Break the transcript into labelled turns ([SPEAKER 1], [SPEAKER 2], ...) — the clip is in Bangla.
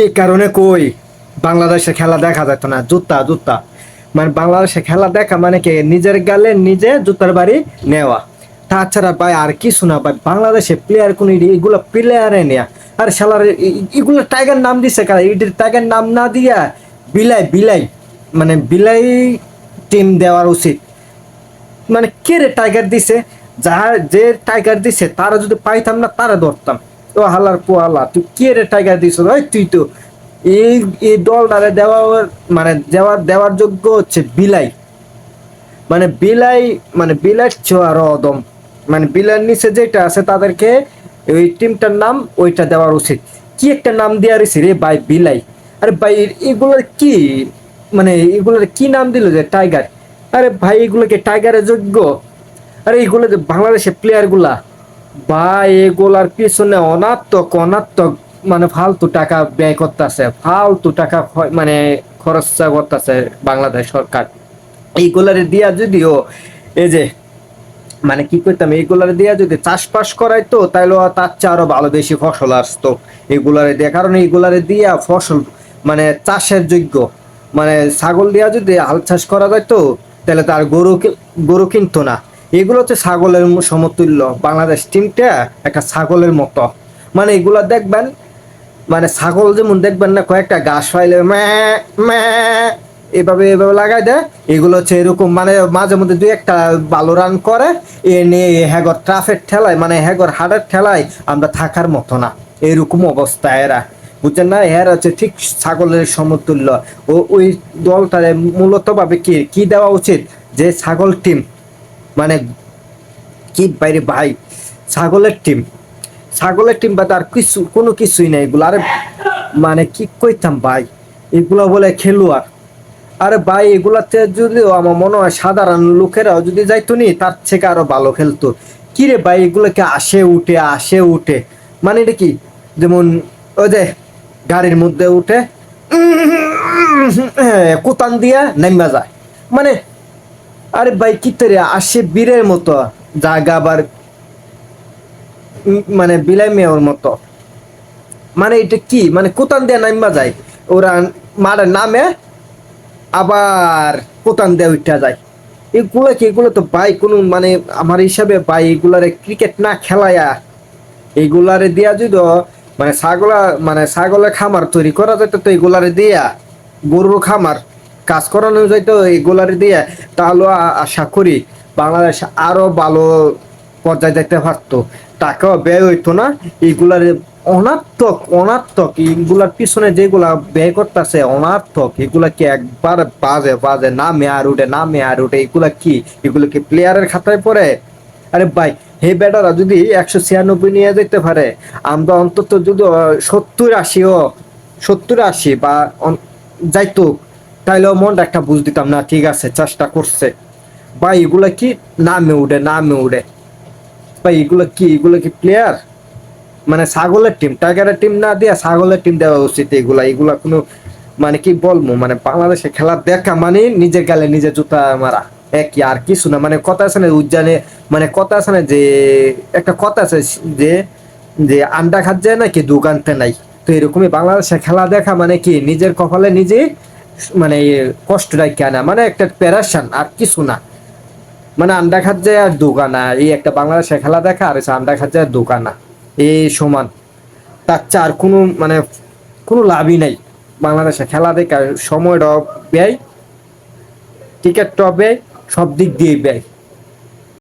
[SPEAKER 1] এই কারণে কই বাংলাদেশে খেলা দেখা যেত না, জুতা জুতা। মানে বাংলাদেশে খেলা দেখা মানে কি নিজের গালে নিজে জুতার বাড়ি নেওয়া। তাছাড়া ভাই আর কিছু না ভাই, বাংলাদেশে প্লেয়ার কোন এগুলো প্লেয়ারে নেয়া। আর শালার এগুলো টাইগার নাম দিছে কারা, এটির টাইগার নাম না দিয়া বিলাই বিলাই, মানে বিলাই টিম দেওয়ার উচিত। মানে কে রে টাইগার দিছে, যার যে টাইগার দিছে তারা যদি পাইতাম না তারা ধরতাম। ও হালার পোয়ালা, তুই কে রে টাইগার দিছ ভাই? তুই তো এই এই দলটারে দেওয়ার মানে দেওয়ার যোগ্য হচ্ছে বিলাই। মানে বিলাই, মানে বিলাই চোয়ার অদম। মানে বিলার নিচে যেটা আছে তাদেরকে ওই টিমটার নাম ওইটা দেওয়ার উচিত। কি একটা নাম দেওয়া রয়েছে রে ভাই, বিলাই। আরে ভাই এগুলোর কি, মানে এগুলোর কি নাম দিল যে টাইগার? আরে ভাই এগুলোকে টাইগারের যোগ্য? আরে এগুলো যে বাংলাদেশের প্লেয়ার গুলা ভাই, এগুলার পিছনে অনাত্মক অনাত্মক মানে ফালতু টাকা ব্যয় করতেছে, ফালতু টাকা মানে খরচা করতেছে বাংলাদেশ সরকার। এইগুলারে দিয়া যদিও এই যে মানে কি করতাম, এইগুলারে দিয়া যদি চাষবাস করাইতো তাহলে তার চেয়ে আরো ভালো বেশি ফসল আসতো এগুলারে দিয়া। কারণ এইগুলারে দিয়া ফসল মানে চাষের যোগ্য। মানে ছাগল দিয়া যদি হাল চাষ করা যাইতো তাহলে তার গরু কিনতো না। এগুলো হচ্ছে ছাগলের সমতুল্য, বাংলাদেশ টিমটা একটা ছাগলের মতো। মানে এগুলা দেখবেন, মানে ছাগল যেমন দেখবেন না কয়েকটা ঘাস ফাইলে এভাবে এভাবে লাগাই দেয়, এগুলো হচ্ছে এরকম। মানে মাঝে মধ্যে দুই একটা ভালো রান করে, এ নিয়ে হ্যাগর ট্রাফের ঠেলায় মানে হ্যাগর হাড়ের ঠেলায় আমরা থাকার মতো না, এরকম অবস্থা এরা। বুঝছেন না, এরা হচ্ছে ঠিক ছাগলের সমতুল্য। ও ওই দলটারে মূলত ভাবে কি কি দেওয়া উচিত, যে ছাগল টিম মানে কি বাইরে ভাই, ছাগলের টিম, ছাগলের টিম বাদে আর কিছু কোনো কিছুই নাই এগুলো। আরে মানে কি কইতাম ভাই, এগুলো বলে খেলোয়াড়। আরে ভাই এগুলাতে যদিও আমার মনে হয় সাধারণ লোকেরাও যদি যাইতো নি তার থেকে আরো ভালো খেলতো। কি রে ভাই এগুলোকে আসে উঠে আসে উঠে, মানে এটা কি যেমন ওই যে গাড়ির মধ্যে উঠে কোতান দিয়া নাইমা যায়। মানে আরে ভাই কি তোরে আসে বীরের মতো, জাগা আবার মানে বিলাই মেয়র মতো। মানে এটা কি, মানে কোতান দিয়ে নামবা যায় ওরা, মারে নামে আবার কোতান দিয়ে উঠা যায়। এগুলো কি, এগুলো তো ভাই কোনো মানে আমার হিসাবে ভাই এগুলারে ক্রিকেট না খেলায়া এইগুলারে দিয়া যদি মানে ছাগলা মানে ছাগলের খামার তৈরি করা যেত, তো এগুলারে দিয়া গরুর খামার কাজ করানো যাইতো এগুলারে দিয়া, তাহলে আশা করি বাংলাদেশ আরো ভালো পর্যায়ে দেখতে পারতো, টাকাও ব্যয় হইতো না। এগুলারে অনার্থক অনার্থক এগুলার পিছনে যেগুলা ব্যয় করতেছে অনার্থক, এগুলা কি একবার বাজে বাজে নামে আর উঠে নামে আর উঠে, এগুলা কি, এগুলো কি প্লেয়ারের খাতায় পড়ে? আরে ভাই হে বেটারা যদি 196 নিয়ে যেতে পারে, আমরা অন্তত যদি 70-80ও 70-80 বা যাইতো, তাইলেও মনটা একটা বুঝ দিতাম না ঠিক আছে চেষ্টা করছে। ভাই এগুলা কি নামে উঠে নামে উঠে, ভাই এগুলো কি, এগুলো কি প্লেয়ার? মানে ছাগলের টিম, টাইগারের টিম না দিয়া ছাগলের টিম দেওয়া উচিত এগুলা। এগুলা কোনো মানে কি বলবো, মানে বাংলাদেশে খেলা দেখা মানে নিজের গালে নিজে জুতা মারা, একই আর কিছু না। মানে কথা আছে না উদ্যানে, মানে কথা আছে না যে একটা কথা আছে যে যে আন্ডা খাচ্ছে না কি দোকানতে নাই। তো এরকমই বাংলাদেশে খেলা দেখা মানে কি নিজের কপালে নিজে মানে কষ্ট রাখে না, মানে একটা প্যারাশান আর কিছু না। মানে আন্ডা খাচ্ছে আর দোকানা, এই একটা বাংলাদেশে খেলা দেখা আর আন্ডা খাচ্ছে আর দোকানা এই সমান। তার চেয়ে আর কোনো মানে কোনো লাভই নাই বাংলাদেশে খেলা দেখার। সময়টাও ব্যয়, টিকিটটাও ব্যয়, সব দিক দিয়ে ব্যয়।